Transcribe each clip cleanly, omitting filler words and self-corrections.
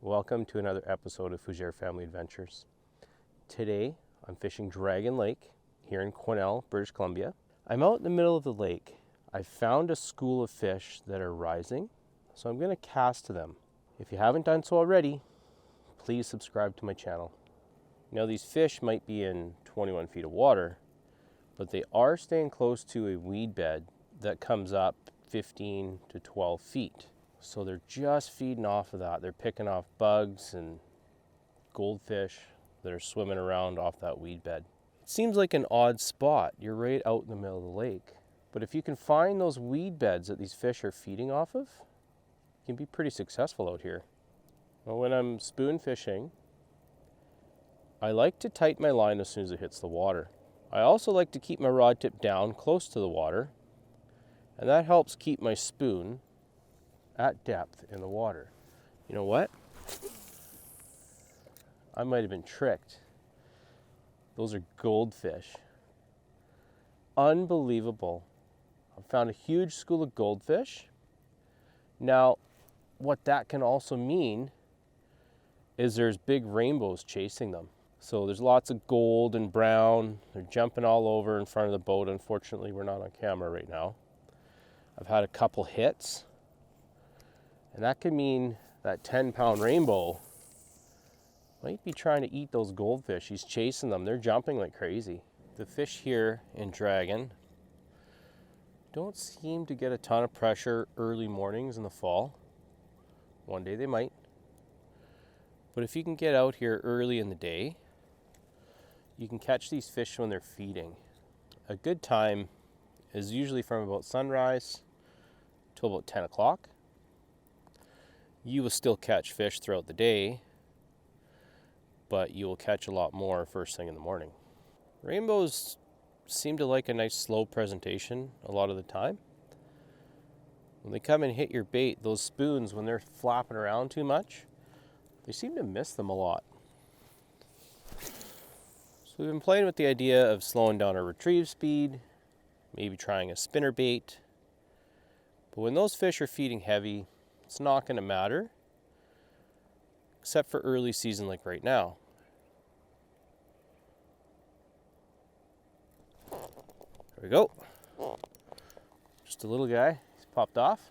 Welcome to another episode of Fougere Family Adventures. Today, I'm fishing Dragon Lake here in Quesnel, British Columbia. I'm out in the middle of the lake. I found a school of fish that are rising, so I'm going to cast to them. If you haven't done so already, please subscribe to my channel. Now, these fish might be in 21 feet of water, but they are staying close to a weed bed that comes up 15 to 12 feet. So they're just feeding off of that. They're picking off bugs and goldfish that are swimming around off that weed bed. It seems like an odd spot. You're right out in the middle of the lake. But if you can find those weed beds that these fish are feeding off of, you can be pretty successful out here. Well, when I'm spoon fishing, I like to tighten my line as soon as it hits the water. I also like to keep my rod tip down close to the water, and that helps keep my spoon at depth in the water. You know what? I might have been tricked. Those are goldfish. Unbelievable. I found a huge school of goldfish. Now, what that can also mean is there's big rainbows chasing them. So there's lots of gold and brown. They're jumping all over in front of the boat. Unfortunately, we're not on camera right now. I've had a couple hits. And that could mean that 10-pound rainbow might be trying to eat those goldfish. He's chasing them. They're jumping like crazy. The fish here in Dragon don't seem to get a ton of pressure early mornings in the fall. One day they might. But if you can get out here early in the day, you can catch these fish when they're feeding. A good time is usually from about sunrise till about 10 o'clock. You will still catch fish throughout the day, but you will catch a lot more first thing in the morning. Rainbows seem to like a nice slow presentation a lot of the time. When they come and hit your bait, those spoons, when they're flapping around too much, they seem to miss them a lot. So we've been playing with the idea of slowing down our retrieve speed, maybe trying a spinner bait. But when those fish are feeding heavy, it's not going to matter, except for early season like right now. There we go. Just a little guy. He's popped off.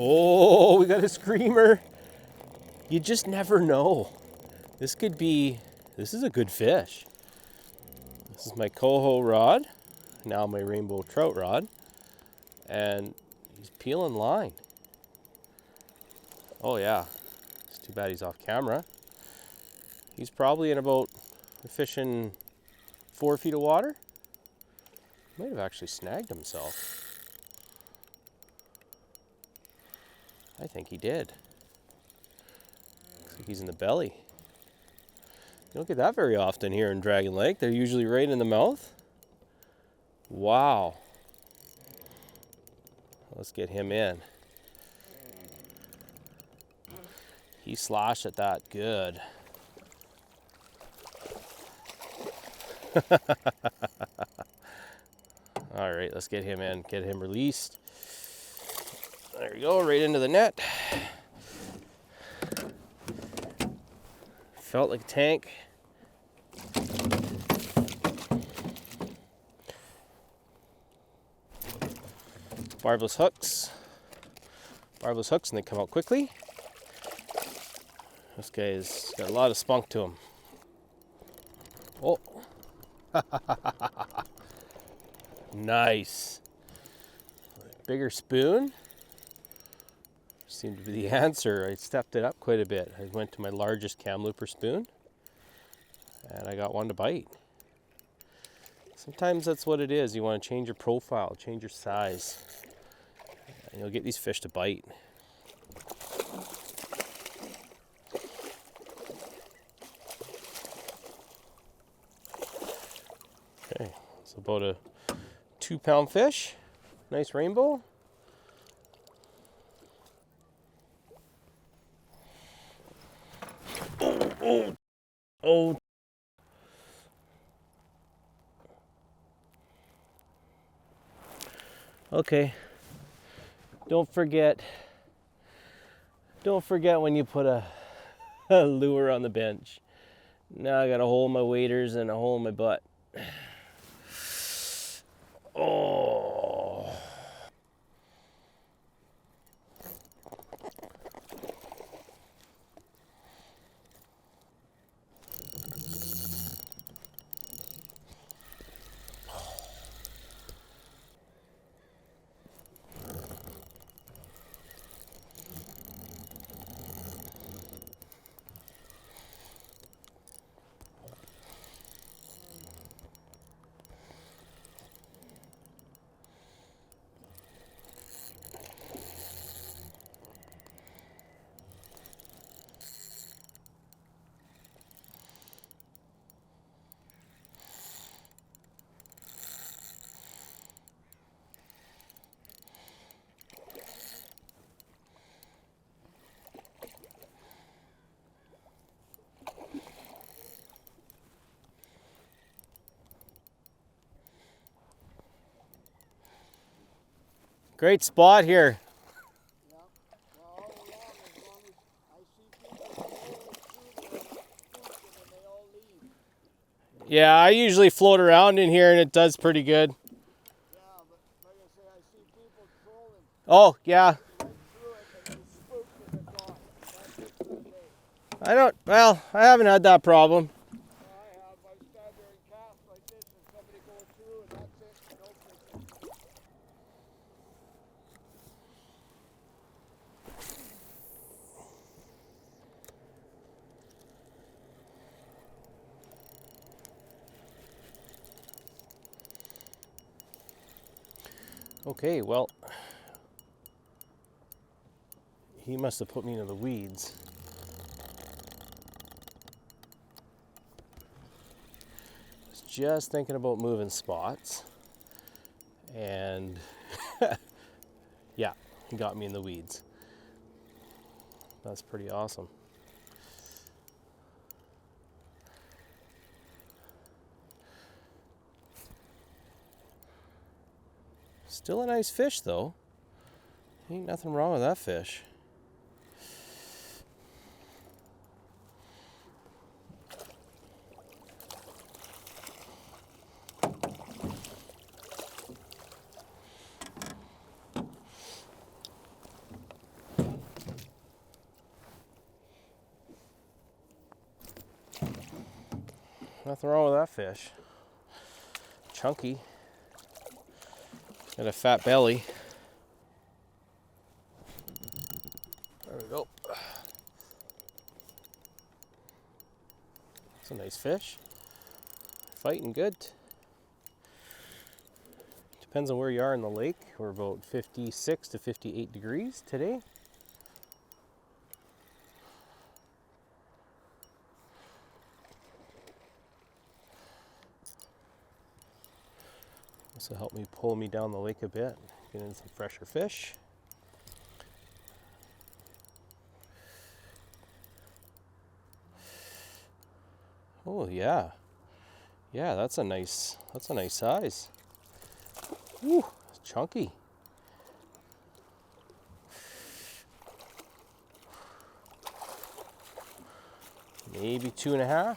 Oh, we got a screamer. You just never know. This is a good fish. This is my coho rod, now my rainbow trout rod, and he's peeling line. Oh yeah, it's too bad he's off camera. He's probably in about, we're fishing 4 feet of water. Might have actually snagged himself. I think he did. Looks like he's in the belly. You don't get that very often here in Dragon Lake. They're usually right in the mouth. Wow. Let's get him in. He slashed at that good. All right, let's get him in, get him released. There we go, right into the net. Felt like a tank. Barbless hooks. Barbless hooks, and they come out quickly. This guy's got a lot of spunk to him. Oh. Nice. Bigger spoon seemed to be the answer. I stepped it up quite a bit. I went to my largest cam looper spoon and I got one to bite. Sometimes that's what it is. You want to change your profile, change your size, and you'll get these fish to bite. Okay, it's about a 2-pound fish. Nice rainbow. Oh. Okay. Don't forget when you put a lure on the bench. Now I got a hole in my waders and a hole in my butt. Oh. Great spot here. Yeah. Well, all along, as long as I see people rolling through there, and then they all leave. Yeah, I usually float around in here and it does pretty good. Yeah, but like I say, I see people trolling Oh, yeah. right through it, and they spook and they're gone. That's it for the day. I haven't had that problem. Well, I have. I stand there and cast like this, and somebody goes through, and that's it. No fishing. Okay, well, he must have put me into the weeds. Was just thinking about moving spots, and yeah, he got me in the weeds. That's pretty awesome. Still a nice fish though. Ain't nothing wrong with that fish. Nothing wrong with that fish. Chunky. Got a fat belly. There we go. It's a nice fish. Fighting good. Depends on where you are in the lake. We're about 56 to 58 degrees today. This will help me pull me down the lake a bit, get in some fresher fish. Oh yeah. Yeah, that's a nice size. Woo, it's chunky. Maybe 2.5.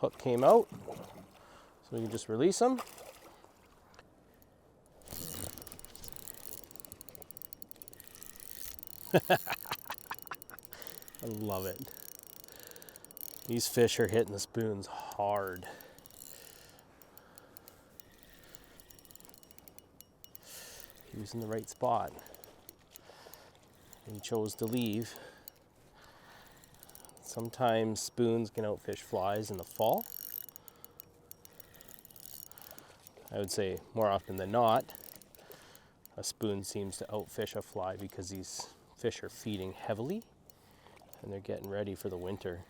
Hook came out, so we can just release them. I love it. These fish are hitting the spoons hard. He was in the right spot. He chose to leave. Sometimes spoons can outfish flies in the fall. I would say more often than not, a spoon seems to outfish a fly because these fish are feeding heavily and they're getting ready for the winter.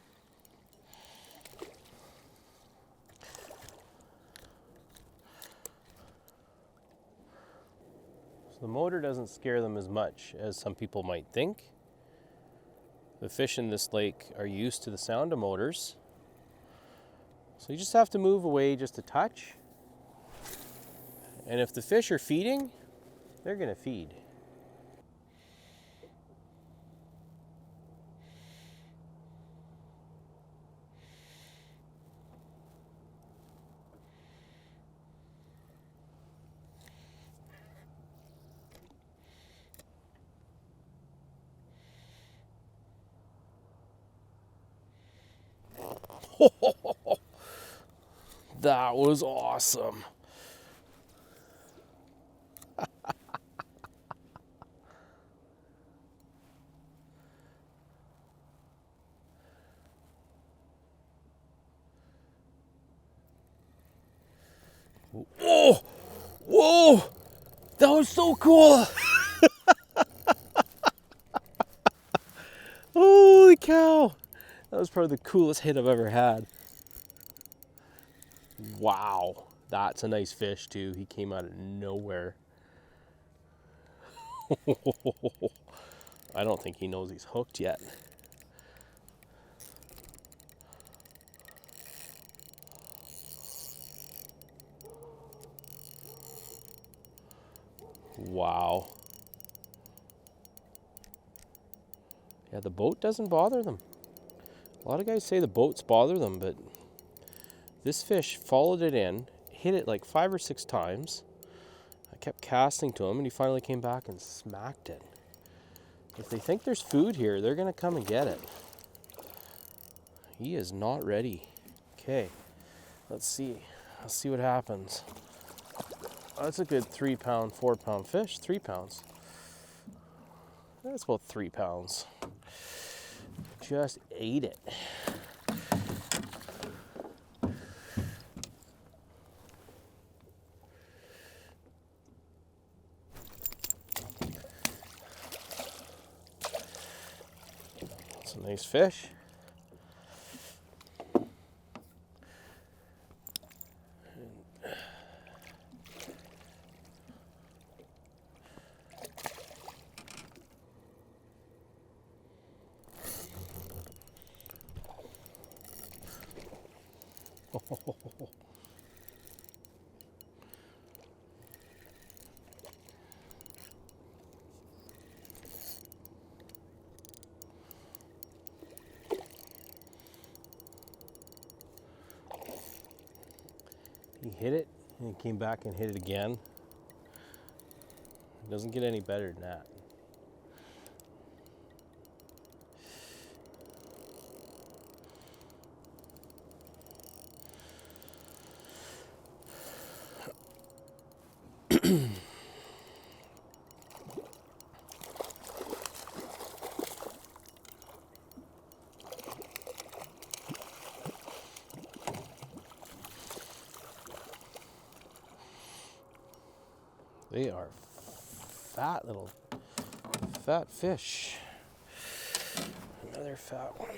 So the motor doesn't scare them as much as some people might think. The fish in this lake are used to the sound of motors. So you just have to move away just a touch. And if the fish are feeding, they're going to feed. That was awesome. Oh, whoa, that was so cool. Holy cow. That was probably the coolest hit I've ever had. Wow, that's a nice fish too. He came out of nowhere. I don't think he knows he's hooked yet. Wow. Yeah, the boat doesn't bother them. A lot of guys say the boats bother them, but this fish followed it in, hit it like 5 or 6 times. I kept casting to him and he finally came back and smacked it. If they think there's food here, they're gonna come and get it. He is not ready. Okay, let's see. Let's see what happens. That's a good 3 pound, 4 pound fish. 3 pounds. That's about 3 pounds. Just ate it. That's a nice fish. He hit it and he came back and hit it again. It doesn't get any better than that. They are fat little fat fish. Another fat one.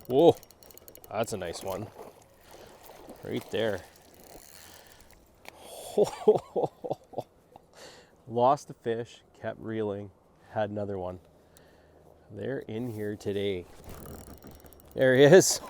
Whoa, that's a nice one. Right there. Lost the fish, kept reeling, had another one. They're in here today. There he is.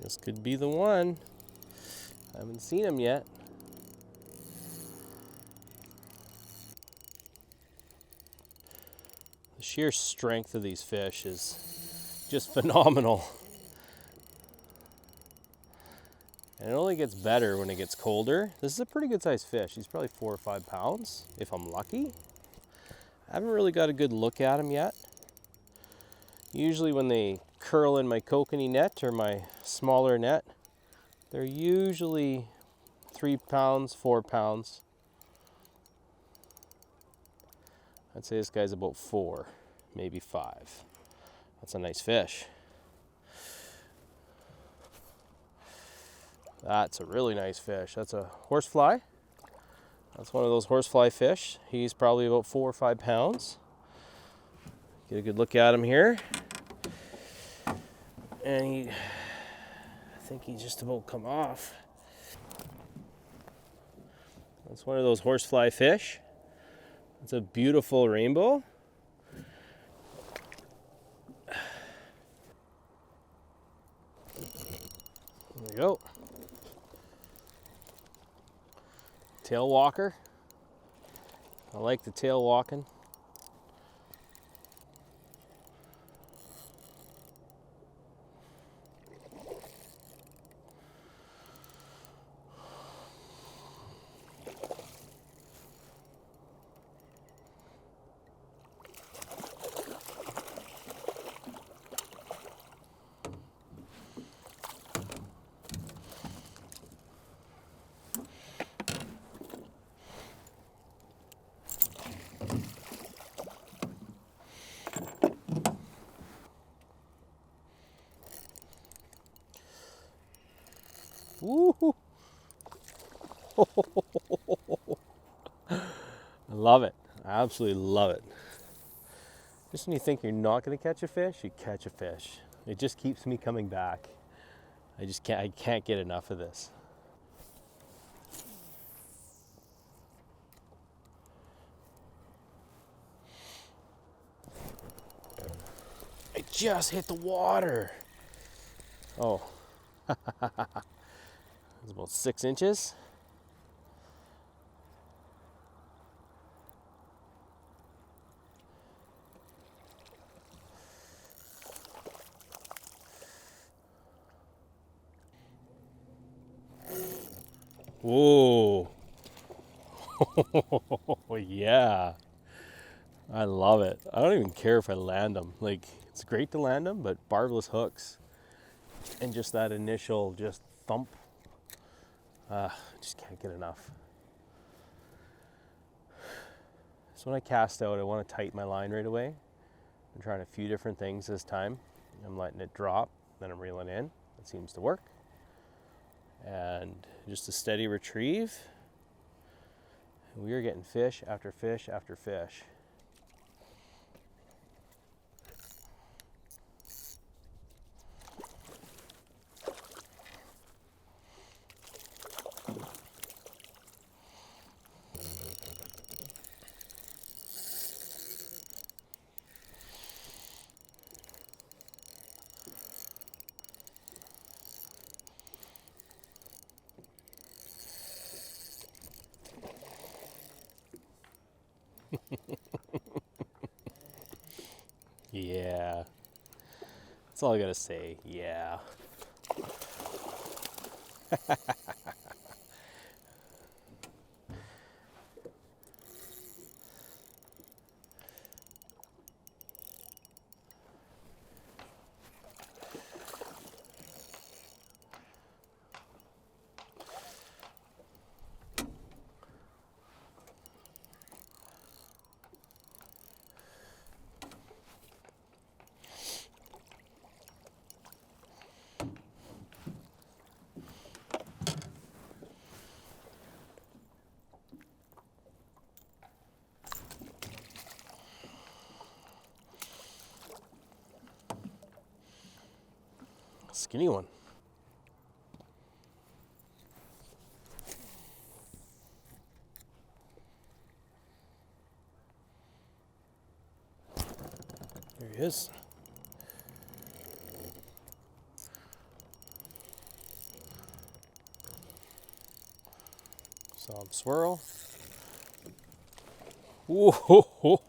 This could be the one. I haven't seen him yet. The sheer strength of these fish is just phenomenal. And it only gets better when it gets colder. This is a pretty good sized fish. He's probably 4 or 5 pounds, if I'm lucky. I haven't really got a good look at him yet. Usually when they curl in my kokanee net or my smaller net. They're usually 3 pounds, 4 pounds. I'd say this guy's about 4, maybe 5. That's a nice fish. That's a really nice fish. That's a horsefly. That's one of those horsefly fish. He's probably about 4 or 5 pounds. Get a good look at him here. And I think he's just about come off. That's one of those horsefly fish. It's a beautiful rainbow. There we go. Tail walker. I like the tail walking. Woo-hoo. I love it. I absolutely love it. Just when you think you're not going to catch a fish, you catch a fish. It just keeps me coming back. I can't get enough of this. I just hit the water. Oh. It's about 6 inches. Whoa. Yeah. I love it. I don't even care if I land them. Like, it's great to land them, but barbless hooks and just that initial just thump. Just can't get enough. So when I cast out, I want to tighten my line right away. I'm trying a few different things this time. I'm letting it drop, then I'm reeling in. It seems to work. And just a steady retrieve. We are getting fish after fish after fish. Yeah. That's all I gotta say. Yeah. Skinny one. There he is. Saw him swirl. Whoa.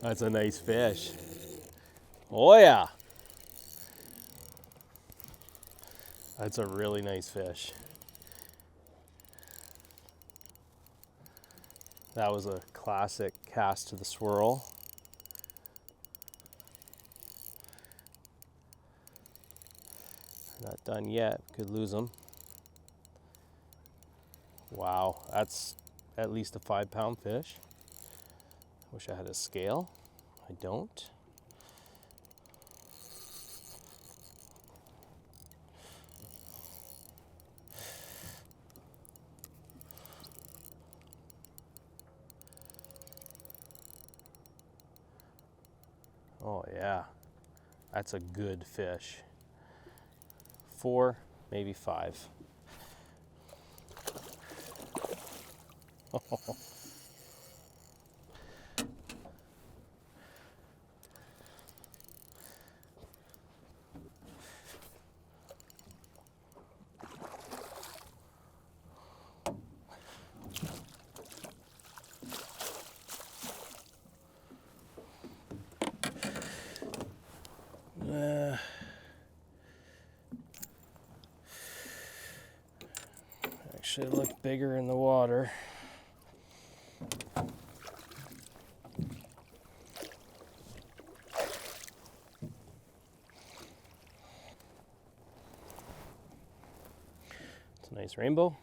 That's a nice fish. Oh yeah. That's a really nice fish. That was a classic cast to the swirl. Not done yet, could lose them. Wow, that's at least a 5-pound fish. Wish I had a scale. I don't. Oh yeah, that's a good fish. 4, maybe 5. Actually look bigger in the water. It's a nice rainbow.